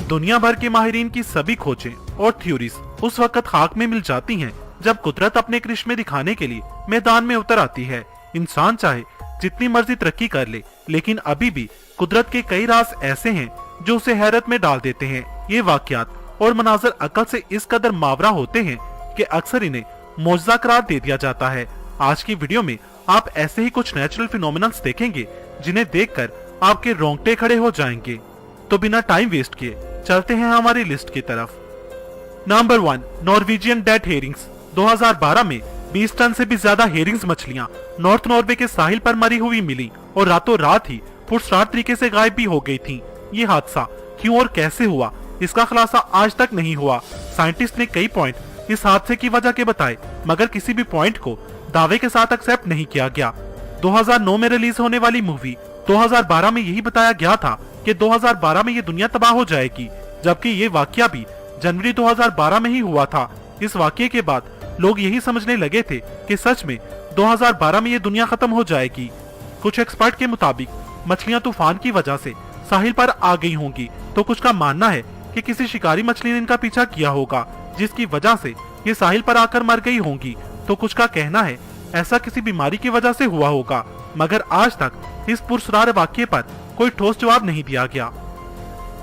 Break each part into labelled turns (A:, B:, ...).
A: दुनिया भर के माहिरीन की सभी खोजें और थ्योरीज उस वक्त खाक में मिल जाती हैं जब कुदरत अपने करिश्मे दिखाने के लिए मैदान में उतर आती है। इंसान चाहे जितनी मर्जी तरक्की कर ले, लेकिन अभी भी कुदरत के कई राज ऐसे हैं जो उसे हैरत में डाल देते हैं। ये वाकयात और मनाजर अकल से इस कदर मावरा होते हैं कि अक्सर इन्हें मौजज़ा करार दे दिया जाता है। आज की वीडियो में आप ऐसे ही कुछ नेचुरल फिनोमिनन्स देखेंगे जिन्हें देखकर आपके रोंगटे खड़े हो जाएंगे। तो बिना टाइम वेस्ट किए चलते हैं हमारी लिस्ट की तरफ। Number 1, Norwegian dead Hering's. 2012 में 20 टन से भी ज्यादा हेरिंग्स मछलियां नॉर्थ नॉर्वे के साहिल पर मरी हुई मिली और रातों रात ही पुरस्कार तरीके से गायब भी हो गई थी। ये हादसा क्यों और कैसे हुआ, इसका खुलासा आज तक नहीं हुआ। साइंटिस्ट ने कई पॉइंट इस हादसे की वजह के बताए, मगर किसी भी पॉइंट को दावे के साथ एक्सेप्ट नहीं किया गया। 2009 में रिलीज होने वाली मूवी 2012 में यही बताया गया था कि 2012 में ये दुनिया तबाह हो जाएगी, जबकि ये वाकया भी जनवरी 2012 में ही हुआ था। इस वाकये के बाद लोग यही समझने लगे थे कि सच में 2012 में ये दुनिया खत्म हो जाएगी। कुछ एक्सपर्ट के मुताबिक मछलियां तूफान की वजह से साहिल पर आ गई होंगी, तो कुछ का मानना है कि किसी शिकारी मछली ने इनका पीछा किया होगा जिसकी वजह से ये साहिल पर आकर मर गई होंगी। तो कुछ का कहना है ऐसा किसी बीमारी की वजह से हुआ होगा, मगर आज तक इस पुरस्कार वाक्य पर कोई ठोस जवाब नहीं दिया गया।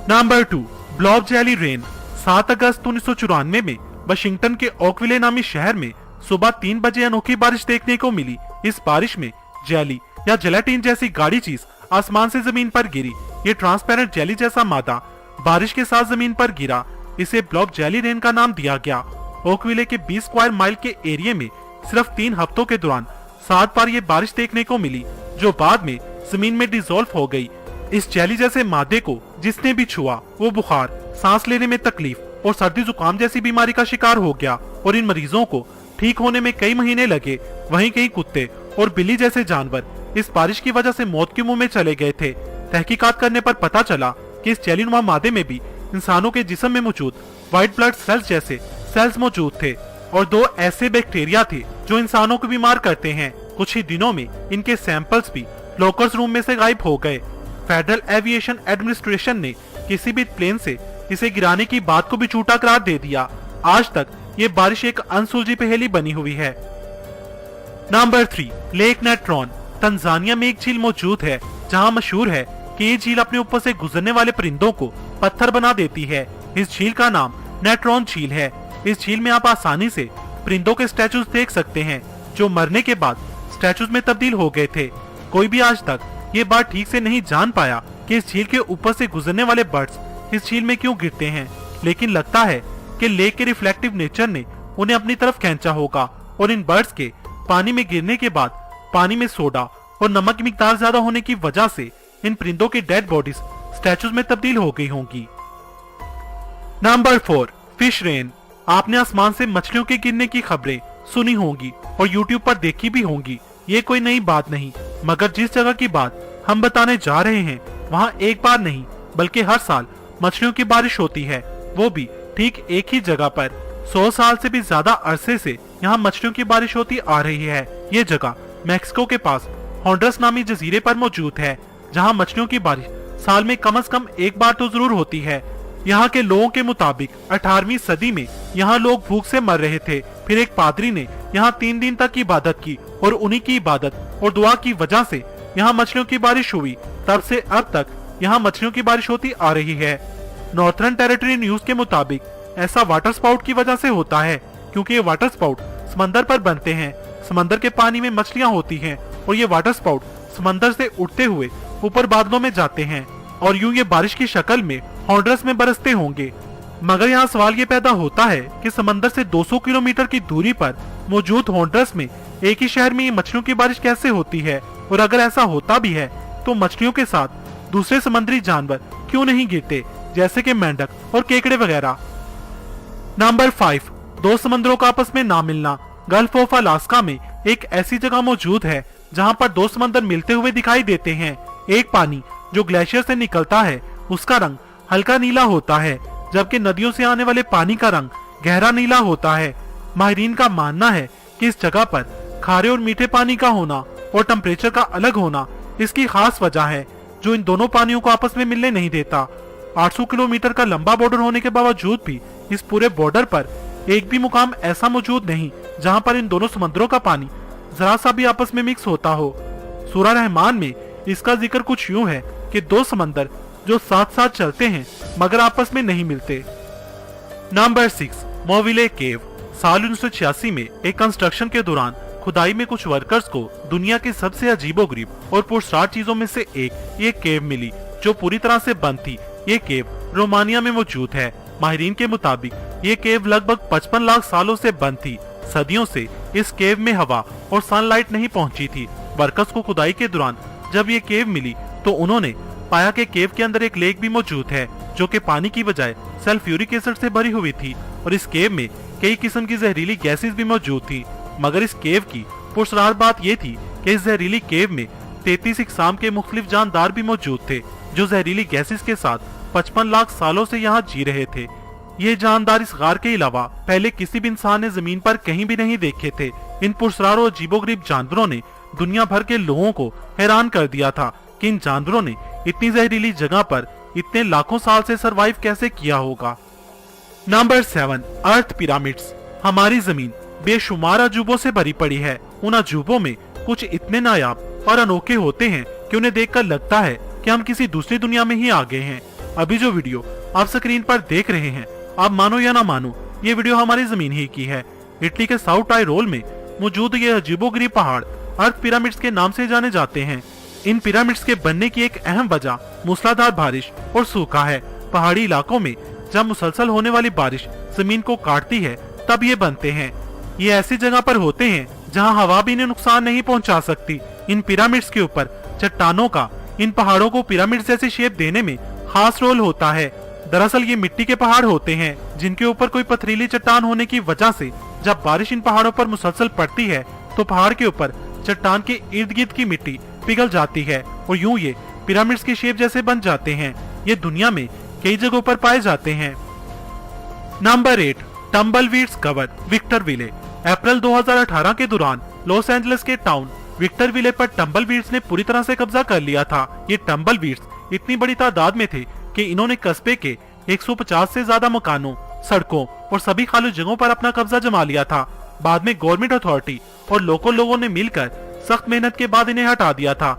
A: Number 2, blob jelly rain. 7 अगस्त 1994 में वाशिंगटन के ओकविले नामी शहर में सुबह 3 बजे अनोखी बारिश देखने को मिली। इस बारिश में जेली या जेलेटिन जैसी गाढ़ी चीज आसमान से जमीन पर गिरी। ये ट्रांसपेरेंट जेली जैसा मादा बारिश के साथ जमीन पर गिरा। इसे ब्लॉब जेली रेन का नाम दिया गया। ओकविले के 20 स्क्वायर माइल के एरिया में सिर्फ 3 हफ्तों के दौरान 7 बार ये बारिश देखने को मिली, जो बाद में जमीन में डिसॉल्व हो गई। इस जेली जैसे मादे को जिसने भी छुआ वो बुखार, सांस लेने में तकलीफ और सर्दी जुकाम जैसी बीमारी का शिकार हो गया और इन मरीजों को ठीक होने में कई महीने लगे। वहीं कई कुत्ते और बिल्ली जैसे जानवर इस बारिश की वजह से मौत के मुंह में चले गए थे। तहकीकात करने पर पता चला कि इस जेलीनुमा मादे में भी इंसानों के जिस्म में मौजूद व्हाइट ब्लड सेल्स जैसे सेल्स मौजूद थे और 2 ऐसे बैक्टीरिया थे जो इंसानों को बीमार करते हैं। कुछ ही दिनों में इनके सैंपल्स भी लॉकर्स रूम में से गायब हो गए। फेडरल एविएशन एडमिनिस्ट्रेशन ने किसी भी प्लेन से इसे गिराने की बात को भी झूठा करार दे दिया। आज तक ये बारिश एक अनसुलझी पहेली बनी हुई है। Number 3, lake Natron. तंजानिया में एक झील मौजूद है जहां मशहूर है कि ये झील अपने ऊपर से गुजरने वाले परिंदों को पत्थर बना देती है। इस झील का नाम नेट्रॉन झील है। इस झील में आप आसानी से परिंदों के स्टैचूज देख सकते हैं जो मरने के बाद स्टैचूज में तब्दील हो गए थे। कोई भी आज तक ये बात ठीक से नहीं जान पाया कि इस झील के ऊपर से गुजरने वाले बर्ड्स इस झील में क्यों गिरते हैं, लेकिन लगता है कि लेक के रिफ्लेक्टिव नेचर ने उन्हें अपनी तरफ खींचा होगा और इन बर्ड्स के पानी में गिरने के बाद पानी में सोडा और नमक की मिकदार ज्यादा होने की वजह से इन परिंदों की डेड बॉडीज स्टैचूज में तब्दील हो गई होंगी। Number 4, fish rain. आपने आसमान से मछलियों के गिरने की खबरें सुनी होंगी और यूट्यूब पर देखी भी होंगी। ये कोई नई बात नहीं, मगर जिस जगह की बात हम बताने जा रहे हैं वहाँ एक बार नहीं बल्कि हर साल मछलियों की बारिश होती है, वो भी ठीक एक ही जगह पर। 100 साल से भी ज्यादा अरसे से यहाँ मछलियों की बारिश होती आ रही है। ये जगह मैक्सिको के पास होंडरस नामी जजीरे पर मौजूद है, जहाँ मछलियों की बारिश साल में कम से कम एक बार तो जरूर होती है। यहाँ के लोगों के मुताबिक 18वीं सदी में यहाँ लोग भूख से मर रहे थे। फिर एक पादरी ने यहाँ 3 दिन तक इबादत की और उन्हीं की इबादत और दुआ की वजह से यहाँ मछलियों की बारिश हुई। तब से अब तक यहाँ मछलियों की बारिश होती आ रही है। नॉर्थर्न टेरिटरी न्यूज के मुताबिक ऐसा वाटर स्पाउट की वजह से होता है क्योंकि ये वाटर स्पाउट समंदर पर बनते हैं। समंदर के पानी में मछलियां होती हैं और ये वाटर स्पाउट समंदर से उठते हुए ऊपर बादलों में जाते हैं और यूं ये बारिश की शक्ल में होंडरस में बरसते होंगे। मगर यहाँ सवाल ये पैदा होता है कि समंदर से 200 किलोमीटर की दूरी पर मौजूद होंडरस में एक ही शहर में ये मछलियों की बारिश कैसे होती है, और अगर ऐसा होता भी है तो मछलियों के साथ दूसरे समुद्री जानवर क्यों नहीं गिरते, जैसे कि मेंढक और केकड़े वगैरह। नंबर 5, 2 समुद्रों का आपस में ना मिलना। गल्फ ऑफ अलास्का में एक ऐसी जगह मौजूद है जहां पर 2 समंदर मिलते हुए दिखाई देते हैं। एक पानी जो ग्लेशियर से निकलता है उसका रंग हल्का नीला होता है, जबकि नदियों से आने वाले पानी का रंग गहरा नीला होता है। माहिरीन का मानना है कि इस जगह पर खारे और मीठे पानी का होना और टेम्परेचर का अलग होना इसकी खास वजह है जो इन दोनों पानियों को आपस में मिलने नहीं देता। 800 किलोमीटर का लंबा बॉर्डर होने के बावजूद भी इस पूरे बॉर्डर पर एक भी मुकाम ऐसा मौजूद नहीं जहां पर इन दोनों समुद्रों का पानी जरा सा भी आपस में मिक्स होता हो। सूरा रहमान में इसका जिक्र कुछ यूं है कि दो समंदर जो साथ साथ चलते हैं मगर आपस में नहीं मिलते। नंबर 6, मोविले केव। साल 1986 में एक कंस्ट्रक्शन के दौरान खुदाई में कुछ वर्कर्स को दुनिया के सबसे अजीबोगरीब और पुरस्कार चीजों में से एक ये केव मिली जो पूरी तरह से बंद थी। ये केव रोमानिया में मौजूद है। माहिरीन के मुताबिक ये केव लगभग 55 लाख सालों से बंद थी। सदियों से इस केव में हवा और सनलाइट नहीं पहुंची थी। वर्कर्स को खुदाई के दौरान जब ये केव मिली तो उन्होंने पाया कि केव के अंदर एक लेक भी मौजूद है जो कि पानी की बजाय सल्फ्यूरिक एसिड से भरी हुई थी और इस केव में कई किस्म की जहरीली गैसेस भी मौजूद थी। मगर इस केव की पुरस्कार बात यह थी कि इस जहरीली केव में 33 इकसाम के मुख्तलिफ जानदार भी मौजूद थे जो जहरीली गैसेस के साथ 55 लाख सालों से यहाँ जी रहे थे। ये जानदार इस गार के अलावा पहले किसी भी इंसान ने जमीन पर कहीं भी नहीं देखे थे। इन पुरस्कार और अजीबोगरीब जानवरों ने दुनिया भर के लोगों को हैरान कर दिया था कि इन जानवरों ने इतनी जहरीली जगह पर इतने लाखों साल से सरवाइव कैसे किया होगा। नंबर 7, अर्थ पिरामिड्स। हमारी जमीन बेशुमार अजूबों से भरी पड़ी है। उन अजूबों में कुछ इतने नायाब और अनोखे होते हैं कि उन्हें देखकर लगता है कि हम किसी दूसरी दुनिया में ही आ गए हैं। अभी जो वीडियो आप स्क्रीन पर देख रहे हैं, आप मानो या ना मानो, ये वीडियो हमारी जमीन ही की है। इटली के साउथ टायरोल में मौजूद ये अजीबोगरीब पहाड़ अर्थ पिरामिड्स के नाम से जाने जाते हैं। इन पिरामिड्स के बनने की एक अहम वजह मूसलाधार बारिश और सूखा है। पहाड़ी इलाकों में जब मुसलसल होने वाली बारिश जमीन को काटती है तब ये बनते हैं। ये ऐसी जगह पर होते हैं जहां हवा भी इन्हें नुकसान नहीं पहुंचा सकती। इन पिरामिड्स के ऊपर चट्टानों का इन पहाड़ों को पिरामिड जैसी शेप देने में खास रोल होता है। दरअसल ये मिट्टी के पहाड़ होते हैं जिनके ऊपर कोई पथरीली चट्टान होने की वजह से जब बारिश इन पहाड़ों पर मुसलसल पड़ती है तो पहाड़ के ऊपर चट्टान के इर्द गिर्द की मिट्टी पिघल जाती है और यूं ये पिरामिड्स की शेप जैसे बन जाते हैं। ये दुनिया में कई जगहों पर पाए जाते हैं। Number 8, टम्बलवीड्स cover विक्टरविले। अप्रैल 2018 के दौरान लॉस एंजलिस के टाउन विक्टरविले पर टम्बलवीड्स ने पूरी तरह से कब्जा कर लिया था। ये टम्बलवीड्स इतनी बड़ी तादाद में थे कि इन्होंने कस्बे के 150 से ज्यादा मकानों, सड़कों और सभी खाली जगहों पर अपना कब्जा जमा लिया था। बाद में गवर्नमेंट अथॉरिटी और लोकल लोगों ने मिलकर सख्त मेहनत के बाद इन्हें हटा दिया था।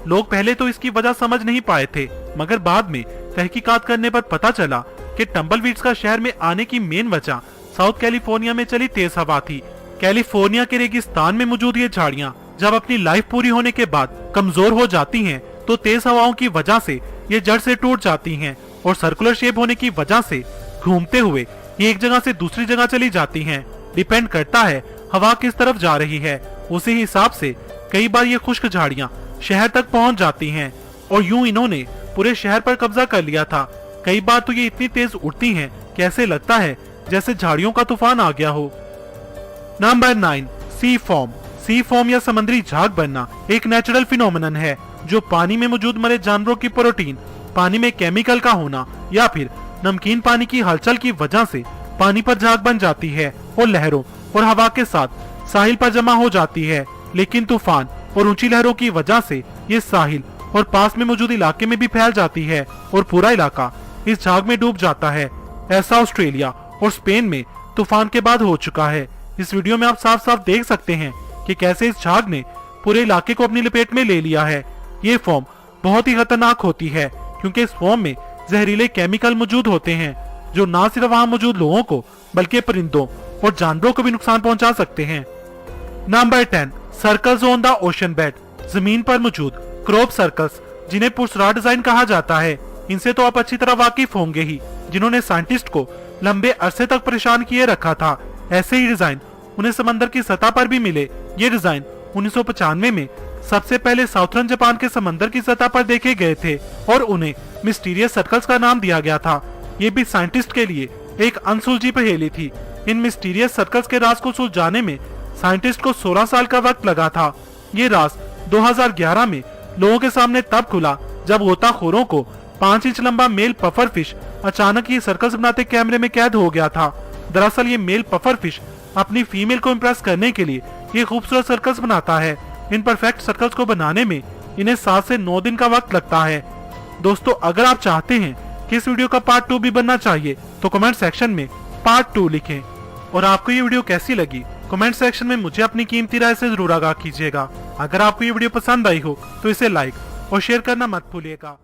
A: लोग पहले तो इसकी वजह समझ नहीं पाए थे मगर बाद में तहकीकात करने पर पता चला कि टम्बलवीड्स का शहर में आने की मेन वजह साउथ कैलिफोर्निया में चली तेज हवा थी। कैलिफोर्निया के रेगिस्तान में मौजूद ये झाड़ियां जब अपनी लाइफ पूरी होने के बाद कमजोर हो जाती हैं तो तेज हवाओं की वजह से ये जड़ से टूट जाती हैं और सर्कुलर शेप होने की वजह से घूमते हुए ये एक जगह से दूसरी जगह चली जाती हैं। डिपेंड करता है हवा किस तरफ जा रही है, उसी हिसाब से कई बार ये खुश्क झाड़ियां शहर तक पहुंच जाती हैं और यूं इन्होंने पूरे शहर पर कब्जा कर लिया था। कई बार तो ये इतनी तेज उड़ती हैं कि ऐसे लगता है जैसे झाड़ियों का तूफान आ गया हो। नंबर 9, सी फॉर्म। सी फॉर्म या समुद्री झाग बनना एक नेचुरल फिनोमिनन है जो पानी में मौजूद मरे जानवरों की प्रोटीन, पानी में केमिकल का होना या फिर नमकीन पानी की हलचल की वजह से पानी पर झाग बन जाती है और लहरों और हवा के साथ साहिल पर जमा हो जाती है। लेकिन तूफान और ऊंची लहरों की वजह से ये साहिल और पास में मौजूद इलाके में भी फैल जाती है और पूरा इलाका इस झाग में डूब जाता है। ऐसा ऑस्ट्रेलिया और स्पेन में तूफान के बाद हो चुका है। इस वीडियो में आप साफ साफ देख सकते हैं कि कैसे इस झाग ने पूरे इलाके को अपनी लपेट में ले लिया है। ये फॉर्म बहुत ही खतरनाक होती है क्योंकि इस फॉर्म में जहरीले केमिकल मौजूद होते हैं जो न सिर्फ वहां मौजूद लोगों को बल्कि परिंदों और जानवरों को भी नुकसान पहुंचा सकते हैं। Number 10, circles on the ocean bed. जमीन पर मौजूद क्रॉप सर्कल्स जिन्हें पुरस्कार डिजाइन कहा जाता है, इनसे तो आप अच्छी तरह वाकिफ होंगे ही, जिन्होंने साइंटिस्ट को लंबे अरसे तक परेशान किए रखा था। ऐसे ही डिजाइन उन्हें समंदर की सतह पर भी मिले। ये डिजाइन 1995 में सबसे पहले साउथर्न जापान के समंदर की सतह पर देखे गए थे और उन्हें मिस्टीरियस सर्कल्स का नाम दिया गया था। ये भी साइंटिस्ट के लिए एक अनसुलझी पहेली थी। इन मिस्टीरियस सर्कल्स के राज को सुलझाने में साइंटिस्ट को 16 साल का वक्त लगा था। ये राज 2011 में लोगों के सामने तब खुला जब गोताखोरों को 5 इंच लंबा मेल पफर फिश अचानक ये सर्कल्स बनाते कैमरे में कैद हो गया था। दरअसल ये मेल पफर फिश अपनी फीमेल को इम्प्रेस करने के लिए ये खूबसूरत सर्कल्स बनाता है। इन परफेक्ट सर्कल्स को बनाने में इन्हें 7 से 9 दिन का वक्त लगता है। दोस्तों, अगर आप चाहते हैं कि इस वीडियो का पार्ट 2 भी बनना चाहिए तो कमेंट सेक्शन में पार्ट 2 लिखें। और आपको ये वीडियो कैसी लगी कमेंट सेक्शन में मुझे अपनी कीमती राय से जरूर आगाह कीजिएगा। अगर आपको ये वीडियो पसंद आई हो तो इसे लाइक और शेयर करना मत भूलिएगा।